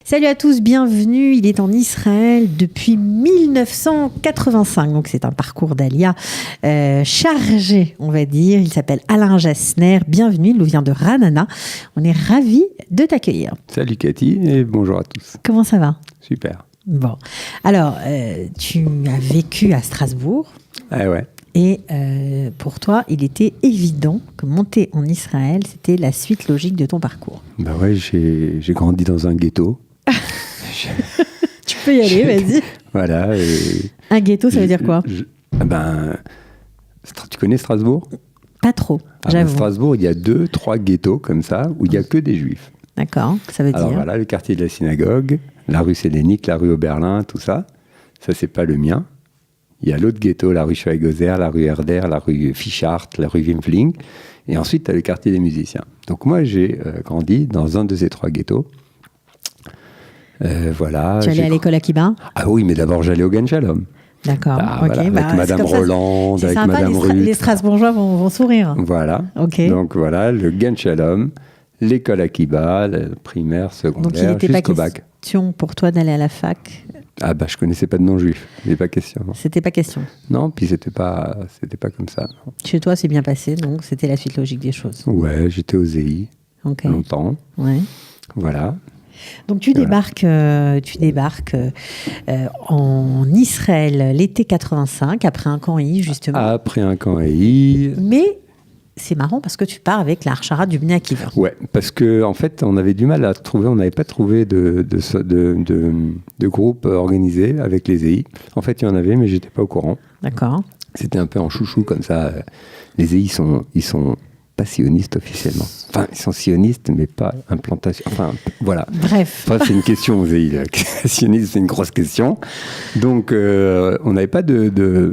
Salut à tous, bienvenue. Il est en Israël depuis 1985, donc c'est un parcours d'Alia chargé, on va dire. Il s'appelle Alain Jasner. Bienvenue, il nous vient de Ra'anana. On est ravis de t'accueillir. Salut Cathy et bonjour à tous. Comment ça va ? Super. Bon, alors tu as vécu à Strasbourg. Ah ouais. Et pour toi, il était évident que monter en Israël, c'était la suite logique de ton parcours. Bah ouais, j'ai grandi dans un ghetto. Tu peux y aller, vas-y. Voilà. Un ghetto, ça veut dire quoi ? Tu connais Strasbourg ? Pas trop, j'avoue. À Strasbourg, il y a 2-3 ghettos comme ça, où il n'y a que des juifs. D'accord, ça veut Alors dire... voilà, le quartier de la synagogue, la rue Sélénique, la rue Oberlin, tout ça. Ça, c'est pas le mien. Il y a l'autre ghetto, la rue Schweigozer, la rue Herder, la rue Fischart, la rue Wimpfling. Et ensuite, tu as le quartier des musiciens. Donc moi, j'ai grandi dans un de ces 3 ghettos. Voilà. Tu allais à l'école Akiba ? Ah oui, mais d'abord, j'allais au Gan Shalom. D'accord, ok. Voilà, avec Madame Roland, avec sympa, Madame Ruth. Les Strasbourgeois vont sourire. Voilà. Ok. Donc voilà, le Gan Shalom, l'école Akiba, la primaire, secondaire, Donc il n'était pas jusqu'au bac. question pour toi d'aller à la fac ? Ah bah je connaissais pas de nom juif, il n'était pas question. Non. C'était pas question. Non, puis c'était pas comme ça. Non. Chez toi, c'est bien passé, donc c'était la suite logique des choses. Ouais, j'étais au ZI longtemps. Ouais. Voilà. Donc tu débarques en Israël l'été 85, après un camp EI, justement. Après un camp EI. Mais c'est marrant parce que tu pars avec la Harshara du Bnei Akiva. Ouais, parce qu'en fait, on avait du mal à trouver, on n'avait pas trouvé de groupe organisé avec les EI. En fait, il y en avait, mais j'étais pas au courant. D'accord. C'était un peu en chouchou comme ça. Les EI, ils sont pas sionistes officiellement. Enfin, ils sont sionistes, mais pas implantation. Enfin, voilà. Bref. Enfin, c'est une question aux EI. Sioniste, c'est une grosse question. Donc, on n'avait pas de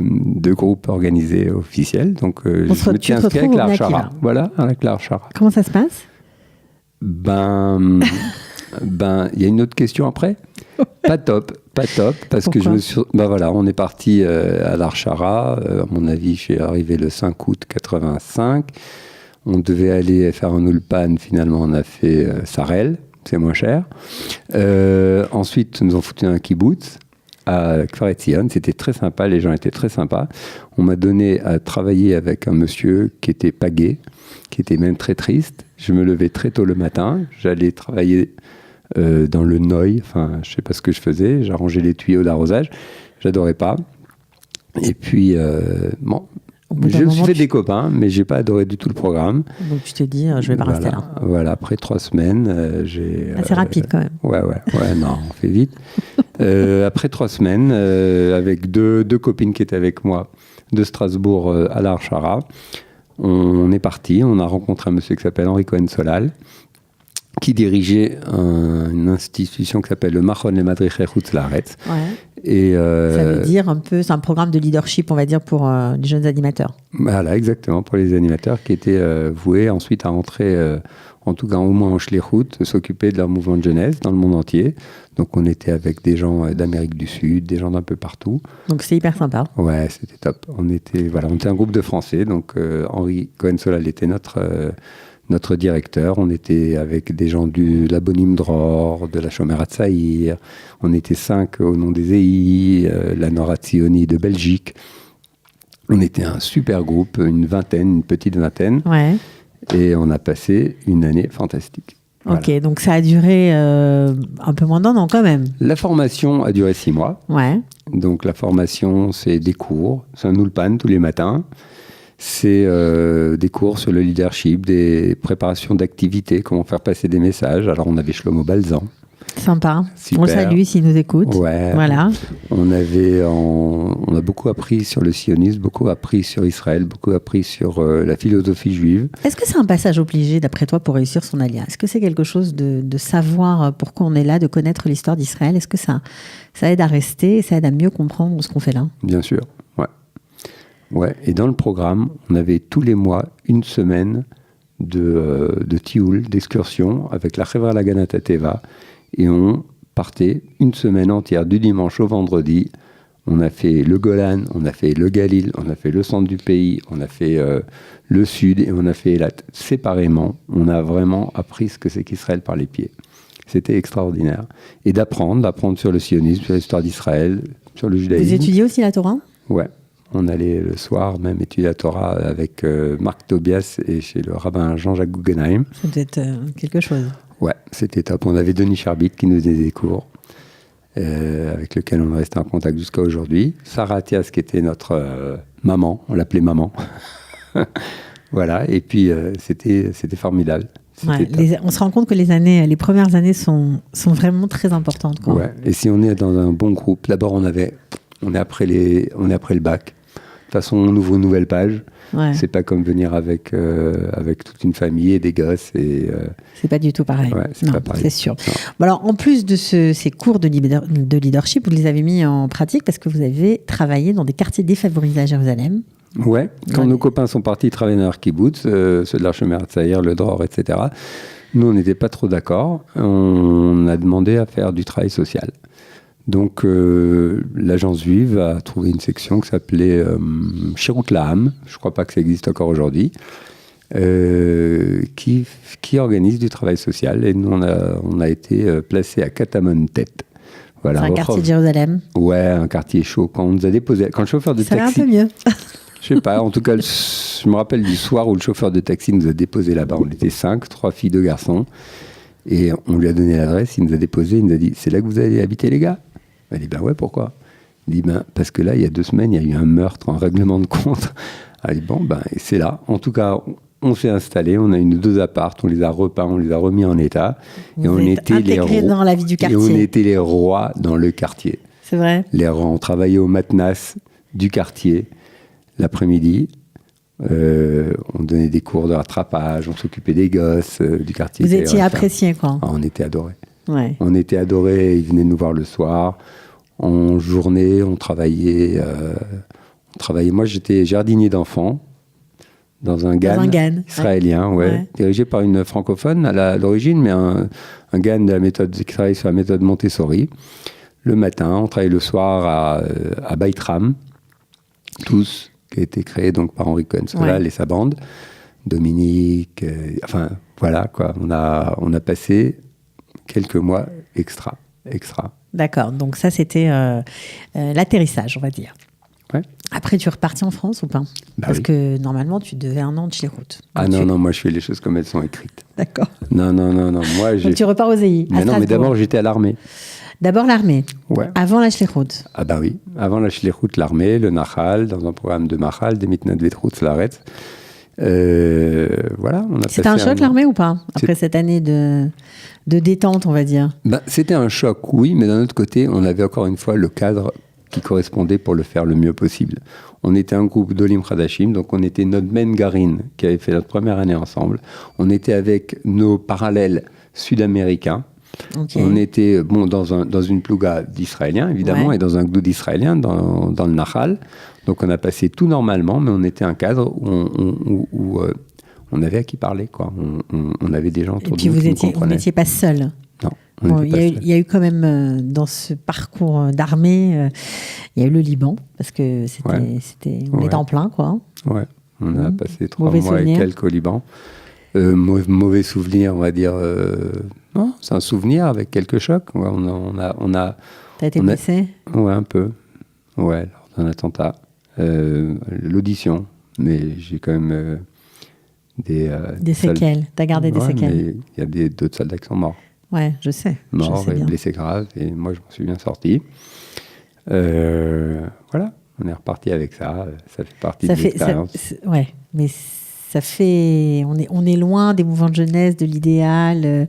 groupe organisé officiel. Donc, je me suis inscrit avec la Harshara. Voilà, avec la Harshara. Comment ça se passe ? Il y a une autre question après. Pas top, parce que on est parti à la Harshara. À mon avis, je suis arrivé le 5 août 85. On devait aller faire un ulpan, finalement on a fait Sarel, c'est moins cher. Ensuite, nous avons foutu un kibbutz à Kfar Etzion, c'était très sympa, les gens étaient très sympas. On m'a donné à travailler avec un monsieur qui était pas gay, qui était même très triste. Je me levais très tôt le matin, j'allais travailler dans le Noy, enfin je sais pas ce que je faisais, j'arrangeais les tuyaux d'arrosage, j'adorais pas. Et puis, je me suis fait des copains, mais j'ai pas adoré du tout le programme. Donc tu t'es dit, je vais pas rester là. Voilà, après 3 semaines, j'ai... C'est rapide quand même. Ouais, non, on fait vite. Après 3 semaines, avec deux copines qui étaient avec moi de Strasbourg à la Harshara, on est parti, on a rencontré un monsieur qui s'appelle Henri Cohen-Solal, qui dirigeait une institution qui s'appelle le Machon le Madrichei Chutz Laaretz. Ouais. Et ça veut dire un peu, c'est un programme de leadership, on va dire, pour les jeunes animateurs. Voilà, exactement, pour les animateurs qui étaient voués ensuite à entrer, en tout cas au moins en Shlichut, s'occuper de leur mouvement de jeunesse dans le monde entier. Donc on était avec des gens d'Amérique du Sud, des gens d'un peu partout. Donc c'est hyper sympa. Ouais, c'était top. On était un groupe de Français, donc Henri Cohen-Solal était notre directeur. On était avec des gens de la Bonim Dror, de la Shomer Hatzaïr. On était 5 au nom des EI, la Nora Tzioni de Belgique. On était un super groupe, une petite vingtaine. Ouais. Et on a passé une année fantastique. Ok, voilà. Donc ça a duré un peu moins d'1 an quand même. La formation a duré 6 mois. Ouais. Donc la formation, c'est des cours. C'est un ulpan tous les matins. C'est des cours sur le leadership, des préparations d'activités, comment faire passer des messages. Alors, on avait Shlomo Balzan. Sympa. Super. On le salue s'il nous écoute. Ouais. Voilà. On a beaucoup appris sur le sionisme, beaucoup appris sur Israël, beaucoup appris sur la philosophie juive. Est-ce que c'est un passage obligé, d'après toi, pour réussir son alia ? Est-ce que c'est quelque chose de savoir pourquoi on est là, de connaître l'histoire d'Israël ? Est-ce que ça aide à rester, ça aide à mieux comprendre ce qu'on fait là ? Bien sûr, ouais. Ouais, et dans le programme, on avait tous les mois une semaine de tioul, d'excursion avec la Chevra Laganat Teva, et on partait une semaine entière du dimanche au vendredi. On a fait le Golan, on a fait le Galil, on a fait le centre du pays, on a fait le sud et on a fait Eilat. Séparément, on a vraiment appris ce que c'est qu'Israël par les pieds. C'était extraordinaire. Et d'apprendre sur le sionisme, sur l'histoire d'Israël, sur le judaïsme. Vous étudiez aussi la Torah ? Ouais. On allait le soir même étudier la Torah avec Marc Tobias et chez le rabbin Jean-Jacques Guggenheim. Ça doit être quelque chose. Ouais, c'était top. On avait Denis Charbit qui nous donnait des cours, avec lequel on est resté en contact jusqu'à aujourd'hui. Sarah Athias qui était notre maman, on l'appelait maman. Voilà, et puis c'était formidable. Ouais, on se rend compte que les premières années sont vraiment très importantes. Quoi. Ouais, et si on est dans un bon groupe, d'abord on est après le bac. De toute façon, on ouvre une nouvelle page. Ouais. C'est pas comme venir avec toute une famille et des gosses. C'est pas du tout pareil. Ouais, c'est pas pareil. C'est sûr. Bon, alors, en plus de ces cours de leadership, vous les avez mis en pratique parce que vous avez travaillé dans des quartiers défavorisés à Jérusalem. Ouais. Quand nos copains sont partis travailler dans leur kibbutz, ceux de l'Archemer Tzaïr, le Dror, etc., nous, on n'était pas trop d'accord. On a demandé à faire du travail social. Donc, l'agence juive a trouvé une section qui s'appelait Shirut Laham, je ne crois pas que ça existe encore aujourd'hui, qui organise du travail social. Et nous, on a été placés à Katamon Tête. Voilà, c'est un quartier de Jérusalem. Ouais, un quartier chaud. Quand on nous a déposé, quand le chauffeur de taxi... Ça va un peu mieux. Je sais pas, en tout cas, je me rappelle du soir où le chauffeur de taxi nous a déposé là-bas. On était 5, 3 filles, 2 garçons. Et on lui a donné l'adresse, il nous a déposé, il nous a dit « C'est là que vous allez habiter, les gars ?» Elle dit, ben ouais, pourquoi? Il dit, ben, parce que là, il y a 2 semaines, il y a eu un meurtre, un règlement de compte. Elle dit, bon, ben, c'est là. En tout cas, on s'est installé, on a eu 2 apparts, on les a repeints, on les a remis en état. Vous on était intégrés dans la vie du quartier. Et on était les rois dans le quartier. C'est vrai? Les rois, on travaillait au Matnas du quartier l'après-midi. On donnait des cours de rattrapage, on s'occupait des gosses du quartier. Vous étiez appréciés, quoi. Ah, on était adorés. Ouais. On était adorés, ils venaient nous voir le soir. En journée, on travaillait. Moi, j'étais jardinier d'enfants dans un GAN israélien, ouais. Dirigé par une francophone à l'origine, mais un GAN de la méthode, qui travaille sur la méthode Montessori. Le matin, on travaillait le soir à Baitram, tous, qui a été créé donc par Henri Cohen-Solal et sa bande. Dominique, enfin, voilà, quoi. On a passé quelques mois extra. D'accord, donc ça c'était l'atterrissage, on va dire. Ouais. Après, tu es reparti en France ou pas? Parce que normalement, tu devais 1 an de Shlirut. Ah non, moi je fais les choses comme elles sont écrites. D'accord. Non. Moi, donc tu repars aux EI. Mais d'abord j'étais à l'armée. D'abord l'armée. Ouais. Avant la Shlirut. Ah bah oui, avant la Shlirut, l'armée, le Nahal, dans un programme de Mahal, des Mitnat Vetrut, Slaret. Voilà, on a C'était un choc l'armée ou pas? Après cette année de détente, on va dire. C'était un choc, oui, mais d'un autre côté, on avait encore une fois le cadre qui correspondait pour le faire le mieux possible. On était un groupe d'Olim Khadashim, donc on était notre Ben Garin, qui avait fait notre première année ensemble. On était avec nos parallèles sud-américains. Okay. On était dans une plouga d'Israéliens, évidemment, et dans un gdoud d'Israéliens, dans le Nahal. Donc on a passé tout normalement, mais on était un cadre où on avait à qui parler, quoi. On avait des gens autour de nous qui nous comprenaient. Et puis vous n'étiez pas seul. Non. Il y a eu quand même, dans ce parcours d'armée, il y a eu le Liban, parce que on était en plein, quoi. Ouais, on a passé 3 mois et quelques au Liban. Mauvais souvenir, on va dire. Non, c'est un souvenir avec quelques chocs. Ouais, T'as été blessé? Ouais, un peu. Ouais, lors d'un attentat. L'audition, mais j'ai quand même des séquelles. T'as gardé des séquelles? Il y a d'autres soldats qui sont morts. Ouais, je sais. Morts et blessés graves, et moi je m'en suis bien sorti. Voilà, on est reparti avec ça. Ça fait partie de l'expérience. Ouais, mais ça fait. On est loin des mouvements de jeunesse, de l'idéal.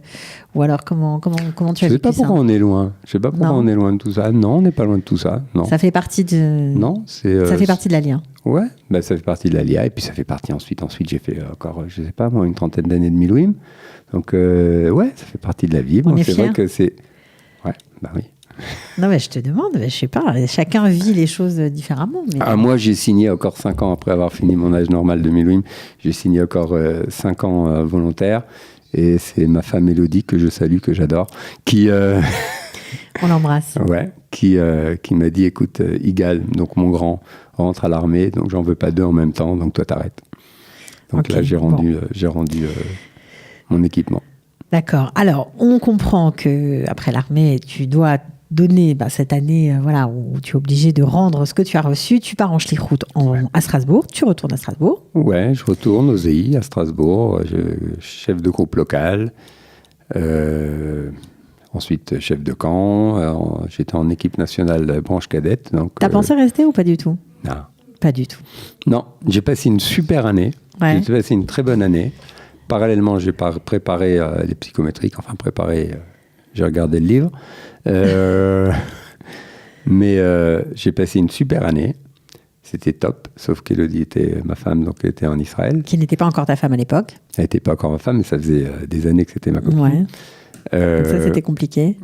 Ou alors comment tu as vécu ça? Je sais pas pourquoi on est loin. Je sais pas pourquoi on est loin de tout ça. Non, on n'est pas loin de tout ça. Non. Ça fait partie de. Non, ça fait partie de l'Alia. Ouais, ça fait partie de l'Alia. Et puis ça fait partie ensuite j'ai fait encore, je sais pas moi, une 30aine d'années de Milouim. Donc ça fait partie de la vie. On est c'est fiers. Vrai que c'est. Ouais, oui. Non, mais je te demande, je sais pas, chacun vit les choses différemment. Mais... moi, j'ai signé encore 5 ans après avoir fini mon âge normal de Milouim. J'ai signé encore 5 ans volontaire. Et c'est ma femme Élodie, que je salue, que j'adore, qui... On l'embrasse. Ouais, qui m'a dit, écoute, Igal, donc mon grand, rentre à l'armée, donc j'en veux pas 2 en même temps, donc toi t'arrêtes. Donc là, j'ai rendu mon équipement. D'accord. Alors, on comprend que après l'armée, tu dois donner cette année où tu es obligé de rendre ce que tu as reçu. Tu pars en Schlichrout à Strasbourg. Tu retournes à Strasbourg. Ouais, je retourne aux EI à Strasbourg, chef de groupe local. Ensuite, chef de camp. J'étais en équipe nationale branche cadette. T'as pensé rester ou pas du tout? Non. Pas du tout. Non, j'ai passé une super année. Ouais. J'ai passé une très bonne année. Parallèlement, j'ai préparé les psychométriques. J'ai regardé le livre. Mais j'ai passé une super année. C'était top, sauf qu'Élodie était ma femme, donc elle était en Israël. Qui n'était pas encore ta femme à l'époque. Elle n'était pas encore ma femme, mais ça faisait des années que c'était ma copine. Ouais. Donc ça, c'était compliqué.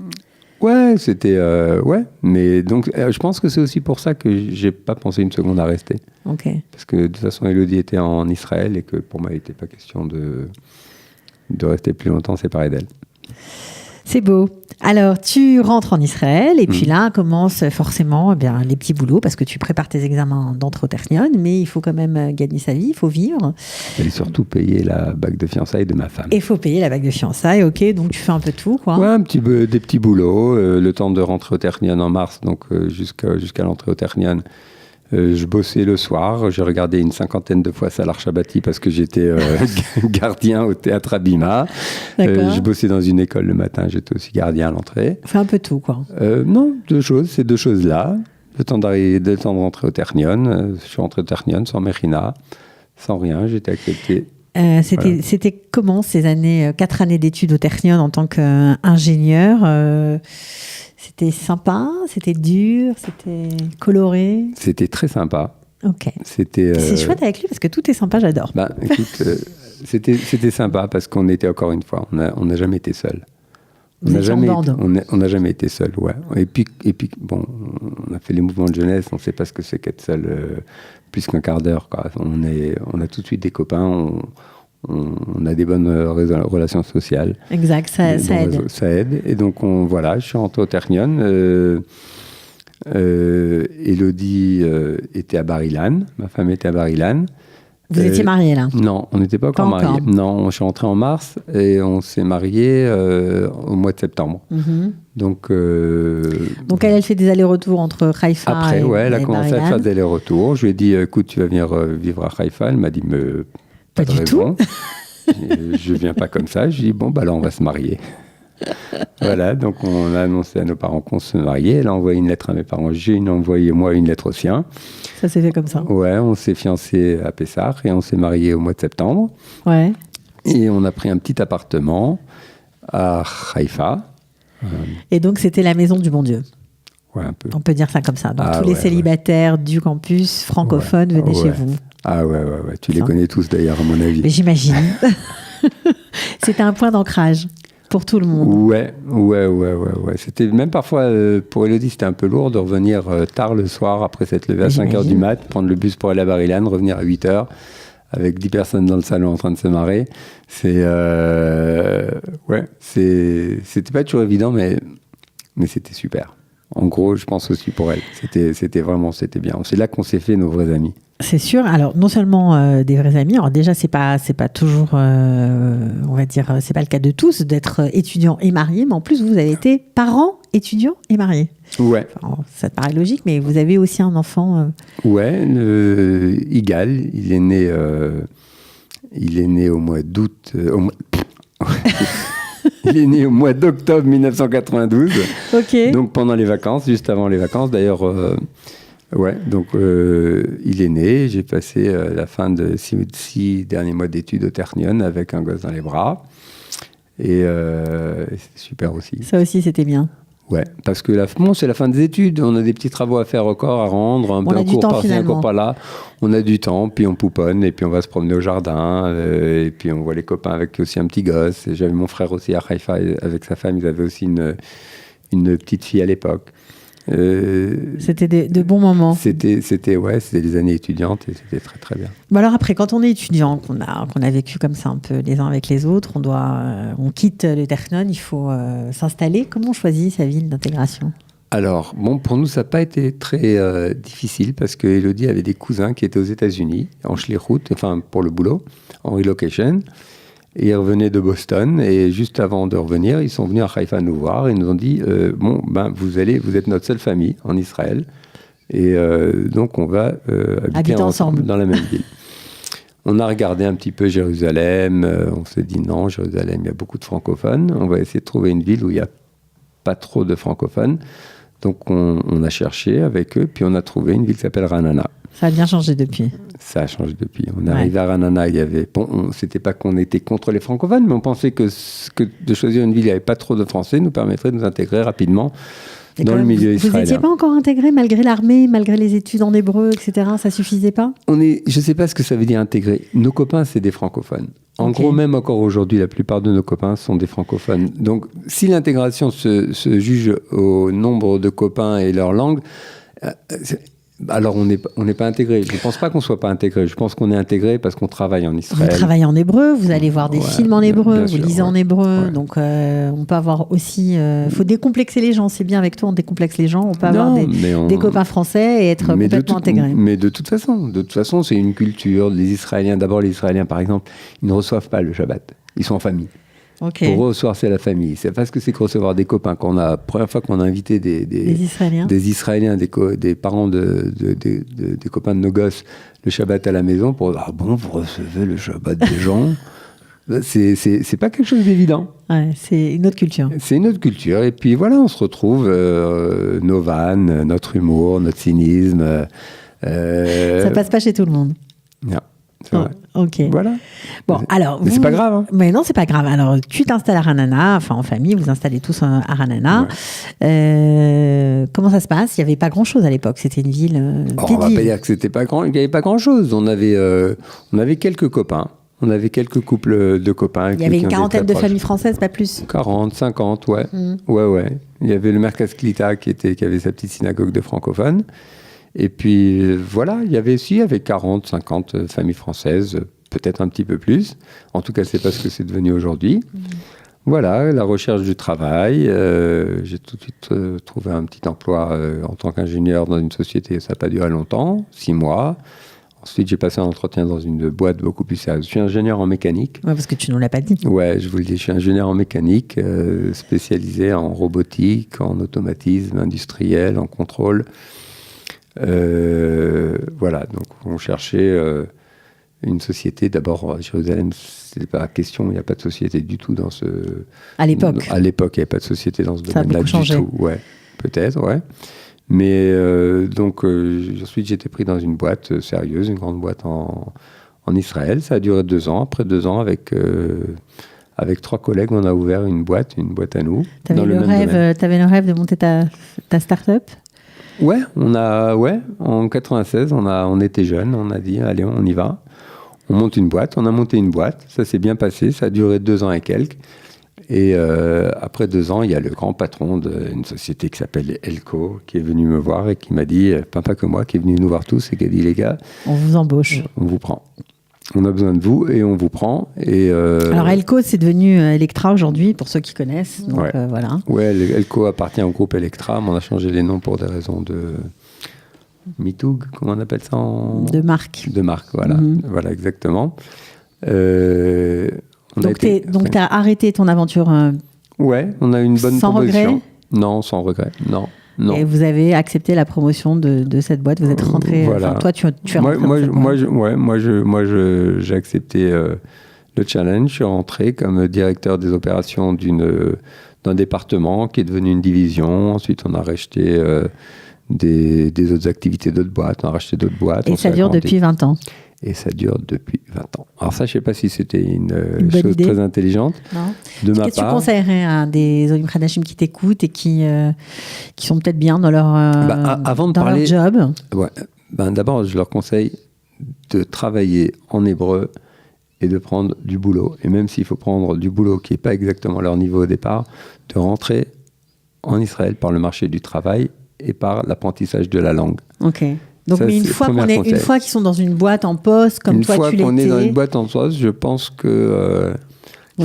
Ouais, c'était... ouais, mais donc je pense que c'est aussi pour ça que j'ai pas pensé une seconde à rester. Ok. Parce que de toute façon, Élodie était en Israël et que pour moi, il n'était pas question de rester plus longtemps séparé d'elle. C'est beau. Alors, tu rentres en Israël et puis là commencent forcément les petits boulots parce que tu prépares tes examens d'entrée au Technion, mais il faut quand même gagner sa vie, il faut vivre. Et surtout payer la bague de fiançailles de ma femme. Et il faut payer la bague de fiançailles, ok, donc tu fais un peu tout, quoi. Ouais, des petits boulots, le temps de rentrer au Technion en mars, donc jusqu'à l'entrée au Technion. Je bossais le soir, j'ai regardé une 50aine de fois Salar Shabati parce que j'étais gardien au théâtre Abima. Je bossais dans une école le matin, j'étais aussi gardien à l'entrée. Fait un peu tout, quoi. Non, ces deux choses-là. Le temps de rentrer au Technion. Je suis rentré au Technion sans Mechina, sans rien, j'étais accepté. C'était comment ces 4 années d'études au Technion en tant qu'ingénieur C'était sympa, c'était dur, c'était coloré. C'était très sympa. Ok. C'est chouette avec lui parce que tout est sympa, j'adore. Écoute, c'était sympa parce qu'on était encore une fois, on n'a jamais été seul. On n'a jamais été seul, ouais. Et puis, bon, on a fait les mouvements de jeunesse, on ne sait pas ce que c'est qu'être seul plus qu'un quart d'heure, quoi. On a tout de suite des copains. On a des bonnes relations sociales. Exact, ça aide. Ça aide. Et donc, je suis rentré au Technion. Élodie était à Bar-Ilan. Ma femme était à Bar-Ilan. Vous étiez mariés, là? Non, on n'était pas encore mariés. Non, je suis rentré en mars et on s'est mariés au mois de septembre. Mm-hmm. Donc, elle fait des allers-retours entre Haïfa après, et elle a commencé à faire des allers-retours. Je lui ai dit, écoute, tu vas venir vivre à Haïfa. Elle m'a dit, pas du tout. Je viens pas comme ça. Je dis là on va se marier. Voilà, donc on a annoncé à nos parents qu'on se mariait. Elle a envoyé une lettre à mes parents. J'ai envoyé moi une lettre au sien. Ça s'est fait comme ça. Ouais, on s'est fiancés à Pessah et on s'est mariés au mois de septembre. Ouais. Et on a pris un petit appartement à Haïfa. Et donc c'était la maison du bon Dieu. Ouais, un peu. On peut dire ça comme ça. Donc tous les célibataires du campus francophone venaient chez vous. Ah ouais. Tu les connais tous d'ailleurs, à mon avis. Mais j'imagine. C'était un point d'ancrage pour tout le monde. Ouais. C'était même parfois, pour Élodie, c'était un peu lourd de revenir tard le soir après s'être levé à 5h du mat, prendre le bus pour aller à Bar-Ilan, revenir à 8h avec 10 personnes dans le salon en train de se marrer. C'était pas toujours évident, mais c'était super. En gros, je pense aussi pour elle. C'était bien. C'est là qu'on s'est fait nos vrais amis. C'est sûr. Alors, non seulement des vrais amis. Alors déjà, c'est pas toujours, on va dire, c'est pas le cas de tous d'être étudiant et marié, mais en plus, vous avez été parents, étudiants et mariés. Ouais. Enfin, ça te paraît logique, mais vous avez aussi un enfant. Ouais, Igal, il est né au mois d'août. Il est né au mois d'octobre 1992. Ok. Donc pendant les vacances, juste avant les vacances. D'ailleurs, il est né. J'ai passé la fin de 6 derniers mois d'études au Technion avec un gosse dans les bras. Et c'était super aussi. Ça aussi, c'était bien. Ouais, parce que c'est la fin des études. On a des petits travaux à faire encore, à rendre. Un cours par-ci, un cours par-là. On a du temps, puis on pouponne, et puis on va se promener au jardin, et puis on voit les copains avec aussi un petit gosse. Et j'avais mon frère aussi à Haïfa avec sa femme. Ils avaient aussi une petite fille à l'époque. C'était de bons moments. C'était des années étudiantes et c'était très très bien. Bon alors après, quand on est étudiant, qu'on a vécu comme ça un peu les uns avec les autres, on quitte le Technion, il faut s'installer. Comment on choisit sa ville d'intégration ? Alors, pour nous, ça n'a pas été très difficile parce que Élodie avait des cousins qui étaient aux États-Unis, en Schlichrout, pour le boulot, en relocation. Et ils revenaient de Boston. Et juste avant de revenir, ils sont venus à Haïfa nous voir. Et ils nous ont dit, vous êtes notre seule famille en Israël. Et donc, on va habiter ensemble dans la même ville. On a regardé un petit peu Jérusalem. On s'est dit, non, Jérusalem, il y a beaucoup de francophones. On va essayer de trouver une ville où il n'y a pas trop de francophones. Donc, on a cherché avec eux. Puis, on a trouvé une ville qui s'appelle Ra'anana. Ça a bien changé depuis. Ça a changé depuis. On est arrivé à Ra'anana, c'était pas qu'on était contre les francophones, mais on pensait que de choisir une ville où il n'y avait pas trop de Français nous permettrait de nous intégrer rapidement dans le milieu israélien. Vous n'étiez pas encore intégré malgré l'armée, malgré les études en hébreu, etc. Ça suffisait pas ? Je ne sais pas ce que ça veut dire intégrer. Nos copains, c'est des francophones. En gros, même encore aujourd'hui, la plupart de nos copains sont des francophones. Donc, si l'intégration se juge au nombre de copains et leur langue, alors on n'est pas intégré. Je ne pense pas qu'on ne soit pas intégré. Je pense qu'on est intégré parce qu'on travaille en Israël. Vous travaillez en hébreu, vous allez voir des films en hébreu, vous lisez en hébreu. Ouais. Donc on peut avoir aussi... Il faut décomplexer les gens. C'est bien avec toi, on décomplexe les gens. On peut avoir des copains français et être complètement intégré. Mais de toute façon, c'est une culture. Les Israéliens, d'abord les Israéliens par exemple, ils ne reçoivent pas le Shabbat. Ils sont en famille. Okay. Pour eux, au soir, c'est la famille. C'est parce que c'est que recevoir des copains. La première fois qu'on a invité des Israéliens, des parents des copains de nos gosses, le Shabbat à la maison, pour dire, vous recevez le Shabbat des gens. C'est pas quelque chose d'évident. Ouais, c'est une autre culture. C'est une autre culture. Et puis voilà, on se retrouve, nos vannes, notre humour, notre cynisme. Ça passe pas chez tout le monde. Non. C'est vrai. Ok. Voilà. Bon, alors. Mais c'est pas grave. Hein. Mais non, c'est pas grave. Alors, tu t'installes à Ra'anana, enfin en famille, vous installez tous à Ra'anana. Ouais. Comment ça se passe ? Il n'y avait pas grand-chose à l'époque. C'était une ville. On va pas dire que c'était pas grand. Il n'y avait pas grand-chose. On avait quelques copains. On avait quelques couples de copains. Il y avait une quarantaine de familles françaises, pas plus. 40, 50, ouais. Ouais. Il y avait le Merkaz Klita qui avait sa petite synagogue de francophones. Et puis voilà, il y avait 40, 50 familles françaises, peut-être un petit peu plus. En tout cas, c'est pas ce que c'est devenu aujourd'hui. Voilà, la recherche du travail. J'ai tout de suite trouvé un petit emploi en tant qu'ingénieur dans une société. Ça n'a pas duré longtemps, 6 mois. Ensuite, j'ai passé un entretien dans une boîte beaucoup plus sérieuse. Je suis ingénieur en mécanique. Ouais, parce que tu ne nous l'as pas dit. Ouais, je vous le dis, je suis ingénieur en mécanique, spécialisé en robotique, en automatisme industriel, en contrôle. Voilà, donc on cherchait une société. D'abord, à Jérusalem, c'est pas question, il n'y a pas de société du tout dans ce... À l'époque. À l'époque, il n'y avait pas de société dans ce domaine-là du changé. tout. Ouais, peut-être, ouais. Mais donc, ensuite, j'étais pris dans une boîte sérieuse, une grande boîte en Israël. Ça a duré 2 ans. Après 2 ans, avec 3 collègues, on a ouvert une boîte à nous. T'avais le rêve de monter ta start-up ? Ouais, en 96, on était jeunes, on a dit, allez, on y va. On monte une boîte, on a monté une boîte, ça s'est bien passé, ça a duré 2 ans et quelques. Et après 2 ans, il y a le grand patron d'une société qui s'appelle Elko, qui est venu me voir et qui m'a dit, pas que moi, qui est venu nous voir tous et qui a dit, les gars, on vous embauche. On vous prend. On a besoin de vous et on vous prend. Alors Elko, c'est devenu Electra aujourd'hui, pour ceux qui connaissent. Donc, voilà. Ouais, Elko appartient au groupe Electra, mais on a changé les noms pour des raisons de MeToo, comment on appelle ça De marque. De marque, voilà. Voilà, exactement. Donc tu as arrêté ton aventure Ouais, on a une bonne sans proposition. Regret Non, sans regret, non. Et vous avez accepté la promotion de cette boîte, vous êtes rentré. Voilà. Toi, tu es rentré. Moi, j'ai accepté le challenge. Je suis rentré comme directeur des opérations d'un département qui est devenu une division. Ensuite, on a racheté des autres activités d'autres boîtes. On a racheté d'autres boîtes. Et ça dure depuis 20 ans. Et ça dure depuis 20 ans. Alors ça, je ne sais pas si c'était une chose idée. très intelligente de ma part. Qu'est-ce que tu conseillerais à des Olim Kardashim qui t'écoutent et qui sont peut-être bien dans leur, avant de dans parler, leur job d'abord, je leur conseille de travailler en hébreu et de prendre du boulot. Et même s'il faut prendre du boulot qui n'est pas exactement leur niveau au départ, de rentrer en Israël par le marché du travail et par l'apprentissage de la langue. Ok. Donc, ça, mais une fois qu'ils sont dans une boîte en poste, comme toi tu l'étais... Une fois qu'on est dans une boîte en poste, je pense qu'il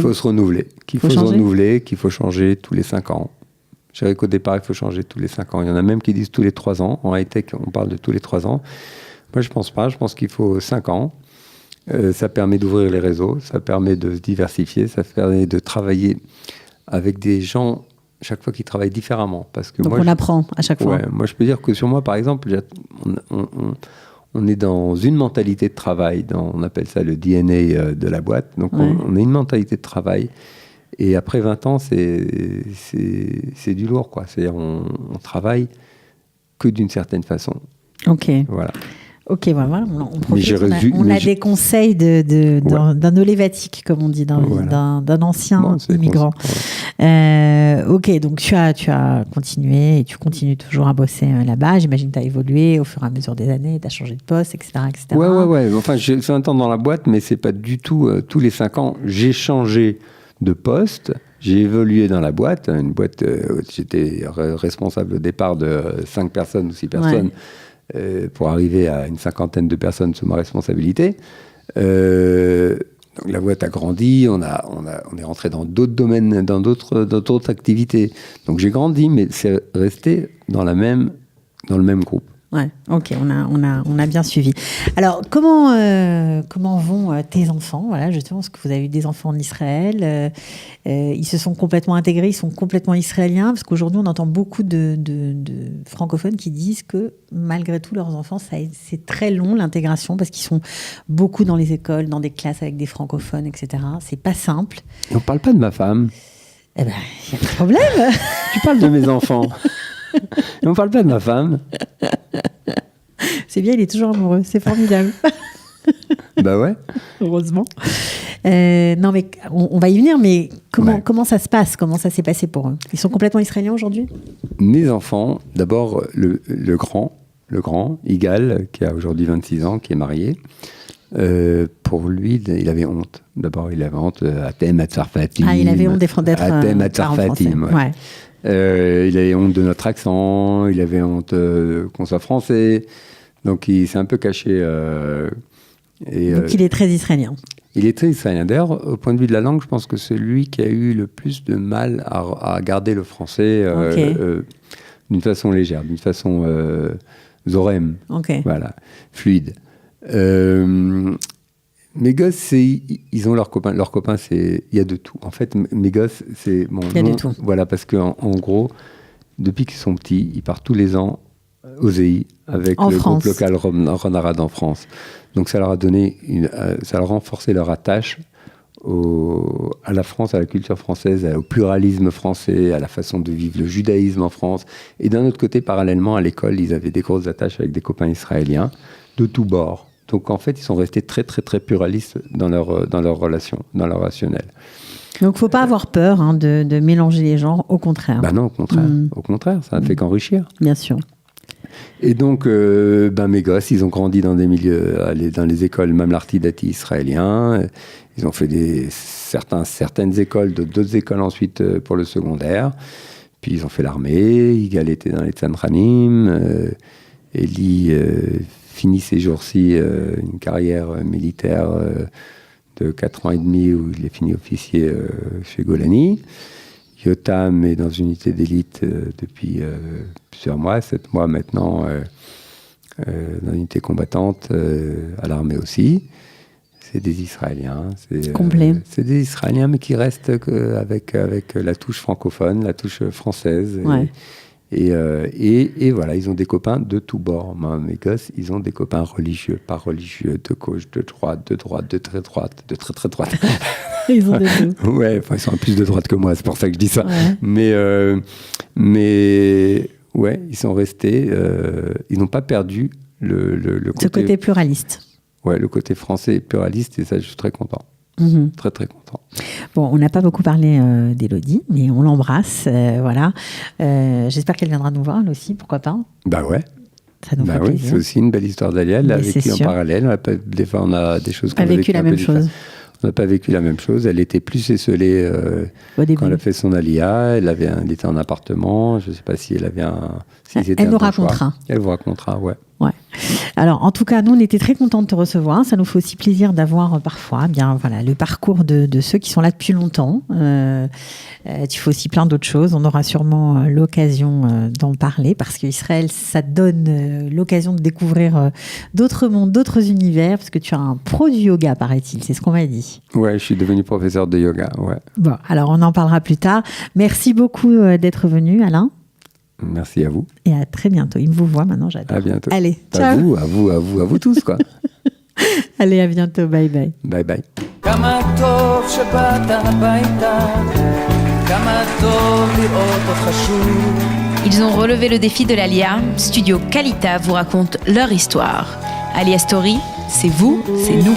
faut se renouveler. Qu'il faut changer tous les 5 ans. Je dirais qu'au départ, il faut changer tous les 5 ans. Il y en a même qui disent tous les 3 ans. En high-tech, on parle de tous les 3 ans. Moi, je ne pense pas. Je pense qu'il faut 5 ans. Ça permet d'ouvrir les réseaux, ça permet de se diversifier, ça permet de travailler avec des gens chaque fois qui travaillent différemment. Parce que donc moi, on apprend à chaque fois. Ouais, moi, je peux dire que sur moi, par exemple, on est dans une mentalité de travail, on appelle ça le DNA de la boîte. Donc, on a une mentalité de travail. Et après 20 ans, c'est du lourd, quoi. C'est-à-dire, on travaille que d'une certaine façon. Ok. Voilà. Ok, voilà, on profite, on a des conseils d'un olévatique, comme on dit, d'un ancien immigrant. Ok, donc tu as continué et tu continues toujours à bosser là-bas. J'imagine que tu as évolué au fur et à mesure des années, tu as changé de poste, etc. Ouais. Enfin, j'ai fait un temps dans la boîte, mais c'est pas du tout tous les 5 ans. J'ai changé de poste. J'ai évolué dans la boîte. Une boîte, j'étais responsable au départ de 5 personnes ou 6 personnes. Pour arriver à une 50aine de personnes sous ma responsabilité. Donc la boîte a grandi, on est rentré dans d'autres domaines, dans d'autres activités. Donc j'ai grandi, mais c'est resté dans le même groupe. Ouais, ok, on a bien suivi. Alors, comment vont tes enfants? Voilà, justement, parce que vous avez eu des enfants en Israël. Ils se sont complètement intégrés, ils sont complètement israéliens, parce qu'aujourd'hui, on entend beaucoup de francophones qui disent que, malgré tout, leurs enfants, c'est très long, l'intégration, parce qu'ils sont beaucoup dans les écoles, dans des classes avec des francophones, etc. C'est pas simple. Et on parle pas de ma femme. Eh ben, il y a un problème. Tu parles de mes enfants. Et on parle pas de ma femme. C'est bien, il est toujours amoureux, c'est formidable. Bah ouais. Heureusement. Non, mais on va y venir, mais comment ça se passe? Comment ça s'est passé pour eux? Ils sont complètement israéliens aujourd'hui? Mes enfants, d'abord, le grand, Igal, qui a aujourd'hui 26 ans, qui est marié, pour lui, il avait honte. D'abord, il avait honte Atem Atzarfatim. Ah, il avait honte d'être Atem Atzarfatim, ouais. Il avait honte de notre accent, il avait honte qu'on soit français. Donc, il s'est un peu caché. Donc, il est très israélien. Il est très israélien. D'ailleurs, au point de vue de la langue, je pense que c'est lui qui a eu le plus de mal à garder le français d'une façon légère, d'une façon zorem, voilà, fluide. Mes gosses, ils ont leurs copains. Leurs copains, il y a de tout. En fait, mes gosses, c'est mon nom. Il y a de tout. Voilà, parce qu'en gros, depuis qu'ils sont petits, ils partent tous les ans aux EI avec le groupe local Renarade en France. Donc ça leur a donné, ça leur a renforcé leur attache à la France, à la culture française, au pluralisme français, à la façon de vivre le judaïsme en France. Et d'un autre côté, parallèlement, à l'école, ils avaient des grosses attaches avec des copains israéliens de tous bords. Donc en fait, ils sont restés très, très, très pluralistes dans leur relation, dans leur rationnel. Donc il ne faut pas avoir peur de mélanger les genres, au contraire. Ben non, au contraire. Au contraire, ça ne fait qu'enrichir. Bien sûr. Et donc, mes gosses, ils ont grandi dans des milieux, dans les écoles mamlarti-dati israéliens. Ils ont fait certaines écoles, d'autres écoles ensuite pour le secondaire. Puis ils ont fait l'armée. Igal était dans les Tzantranim. Eli finit ces jours-ci une carrière militaire de 4 ans et demi où il est fini officier chez Golani. Yotam est dans une unité d'élite depuis plusieurs mois, 7 mois maintenant, dans une unité combattante à l'armée aussi. C'est des Israéliens. C'est des Israéliens, mais qui restent avec la touche francophone, la touche française. Ouais. Et voilà, ils ont des copains de tous bords. Mes gosses, ils ont des copains religieux, pas religieux, de gauche, de droite, de très droite, de très très droite. Ils ont des deux. Ouais, enfin, ils sont plus de droite que moi, c'est pour ça que je dis ça. Ouais. Mais ouais, ils sont restés, ils n'ont pas perdu le côté... Ce côté pluraliste. Ouais, le côté français pluraliste, et ça, je suis très content. Très, très content. Bon, on n'a pas beaucoup parlé d'Élodie, mais on l'embrasse, voilà. J'espère qu'elle viendra nous voir, elle aussi, pourquoi pas. Bah ouais. Ça nous fait plaisir. C'est aussi une belle histoire d'Alia. Elle a vécu en parallèle. Des fois, on a des choses qu'on a vécu la même chose. On n'a pas vécu la même chose. Elle était plus esselée quand elle a fait son Alia. Elle était en appartement. Je ne sais pas si elle avait un... elle nous racontera. Elle vous racontera, ouais. Alors, en tout cas, nous, on était très contents de te recevoir. Ça nous fait aussi plaisir d'avoir parfois le parcours de ceux qui sont là depuis longtemps. Tu fais aussi plein d'autres choses. On aura sûrement l'occasion d'en parler parce qu'Israël, ça te donne l'occasion de découvrir d'autres mondes, d'autres univers, parce que tu as un pro du yoga, paraît-il. C'est ce qu'on m'a dit. Ouais, je suis devenu professeur de yoga. Ouais. Bon, alors on en parlera plus tard. Merci beaucoup d'être venu, Alain. Merci à vous. Et à très bientôt. Il me vous voit maintenant, j'adore. À bientôt. Allez, ciao. À vous tous, quoi. Allez, à bientôt. Bye bye. Bye bye. Ils ont relevé le défi de l'Alia. Studio Kalita vous raconte leur histoire. Alia Story, c'est vous, c'est nous.